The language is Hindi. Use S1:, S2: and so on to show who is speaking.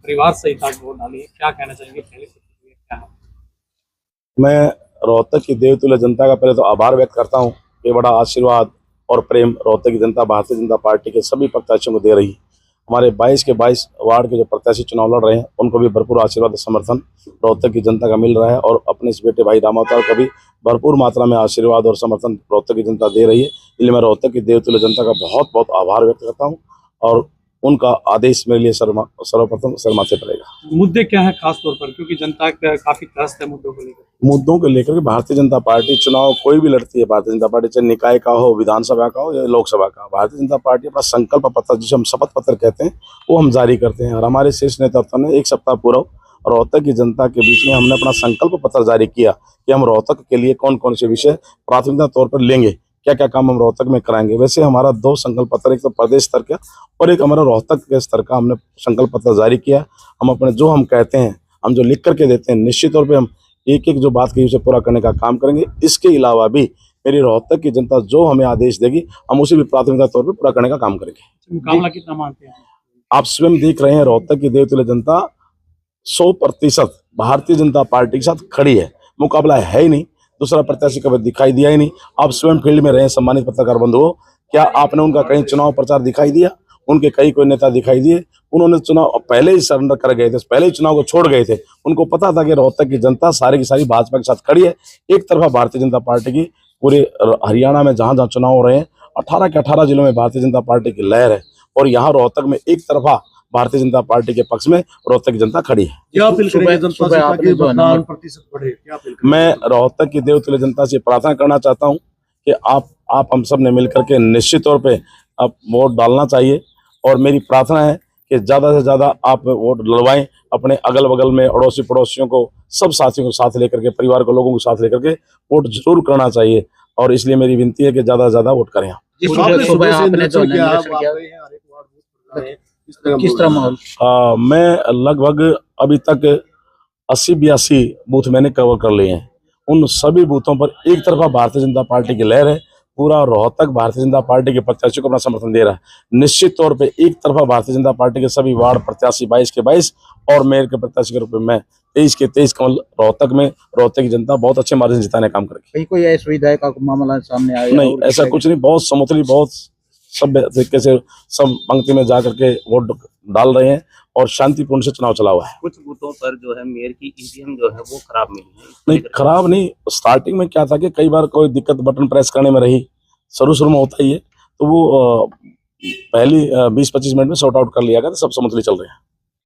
S1: परिवार सहित आज वोट डाली है, क्या कहना चाहेंगे? पहले से क्या है?
S2: मैं रोहतक की देवतुल्य जनता का पहले तो आभार व्यक्त करता हूँ कि बड़ा आशीर्वाद और प्रेम रोहतक की जनता भारतीय जनता पार्टी के सभी प्रत्याशियों को दे रही है। हमारे 22 के 22 वार्ड के जो प्रत्याशी चुनाव लड़ रहे हैं उनको भी भरपूर आशीर्वाद और समर्थन रोहतक की जनता का मिल रहा है और अपने इस बेटे भाई रामावतार को भी भरपूर मात्रा में आशीर्वाद और समर्थन रोहतक की जनता दे रही है। इसलिए मैं रोहतक की देवतुल्य जनता का बहुत बहुत आभार व्यक्त करता हूँ और उनका आदेश मेरे लिए सर्वप्रथम सरमाथे पड़ेगा।
S1: मुद्दे क्या है खास तौर पर, क्योंकि जनता काफी त्रस्त है
S2: मुद्दों को लेकर के भारतीय जनता पार्टी चुनाव कोई भी लड़ती है। भारतीय जनता पार्टी चाहे निकाय का हो, विधानसभा का हो या लोकसभा का, भारतीय जनता पार्टी अपना संकल्प पत्र जिसे हम शपथ पत्र कहते हैं वो हम जारी करते हैं। और हमारे शीर्ष नेतृत्व ने 1 सप्ताह पूर्व रोहतक की जनता के बीच में हमने अपना संकल्प पत्र जारी किया कि हम रोहतक के लिए कौन कौन से विषय प्राथमिकता तौर पर लेंगे, क्या क्या काम हम रोहतक में कराएंगे। वैसे हमारा 2 संकल्प पत्र, एक तो प्रदेश स्तर का और एक हमारा रोहतक के स्तर का हमने संकल्प पत्र जारी किया। हम अपने जो हम कहते हैं, हम जो लिख करके देते हैं, निश्चित तौर पे हम एक एक जो बात की उसे पूरा करने का काम करेंगे। इसके अलावा भी मेरी रोहतक की जनता जो हमें आदेश देगी हम उसे भी प्राथमिकता तौर पर पूरा करने का काम करेंगे।
S1: मुकाबला कितना मानते हैं?
S2: आप स्वयं देख रहे हैं रोहतक की देवतुल्य जनता 100% भारतीय जनता पार्टी के साथ खड़ी है। मुकाबला है ही नहीं, दूसरा प्रत्याशी कभी दिखाई दिया ही नहीं। आप स्वयं फील्ड में रहे सम्मानित पत्रकार बंधुओं, क्या आपने उनका कहीं चुनाव प्रचार दिखाई दिया? उनके कई कोई नेता दिखाई दिए? उन्होंने चुनाव पहले ही सरेंडर कर गए थे, पहले ही चुनाव को छोड़ गए थे। उनको पता था कि रोहतक की जनता सारी की सारी भाजपा के साथ खड़ी है। एक तरफा भारतीय जनता पार्टी की पूरे हरियाणा में जहां जहां चुनाव हो रहे हैं 18 के 18 जिलों में भारतीय जनता पार्टी की लहर है और यहाँ रोहतक में एक तरफा भारतीय जनता पार्टी के पक्ष में रोहतक की जनता खड़ी है। मैं रोहतक की देवतुल्य जनता से प्रार्थना करना चाहता हूं कि आप हम सब ने मिलकर के निश्चित तौर पे अब वोट डालना चाहिए और मेरी प्रार्थना है कि ज़्यादा से ज़्यादा आप वोट डलवाएं। अपने अगल बगल में अड़ोसी पड़ोसियों को, सब साथियों को साथ लेकर के, परिवार को, लोगों को साथ लेकर के वोट जरूर करना चाहिए और इसलिए मेरी विनती है कि ज़्यादा से ज़्यादा वोट करें।
S3: किस तरह माहौल?
S2: मैं लगभग अभी तक 80-82 बूथ मैंने कवर कर लिए हैं। उन सभी बूथों पर एक तरफा भारतीय जनता पार्टी की लहर है। पूरा रोहतक भारतीय जनता पार्टी के प्रत्याशी को अपना समर्थन दे रहा है। निश्चित तौर पे एक तरफा भारतीय जनता पार्टी के सभी वार्ड प्रत्याशी 22 के 22 और मेयर के प्रत्याशी के रूप में मैं 23 के 23 कमल रोहतक में रोहतक की जनता बहुत अच्छे मार्जिन जिताने का काम करेगी।
S3: कोई ऐसा विधायक का मामला सामने आया?
S2: नहीं, ऐसा कुछ नहीं। बहुत समूथली, बहुत सभ्य तरीके से सब पंक्ति में जा करके वोट डाल रहे हैं और शांतिपूर्ण से चुनाव चला हुआ है।
S4: कुछ बूथों पर जो है मेयर की ईवीएम जो है वो खराब मिली है।
S2: नहीं, खराब नहीं। स्टार्टिंग में क्या था कि कई बार कोई दिक्कत बटन प्रेस करने में रही, शुरू में होता ही है, तो वो पहली 20-25 मिनट में सॉर्ट आउट कर लिया गया, तो सब समझ चल रहे हैं।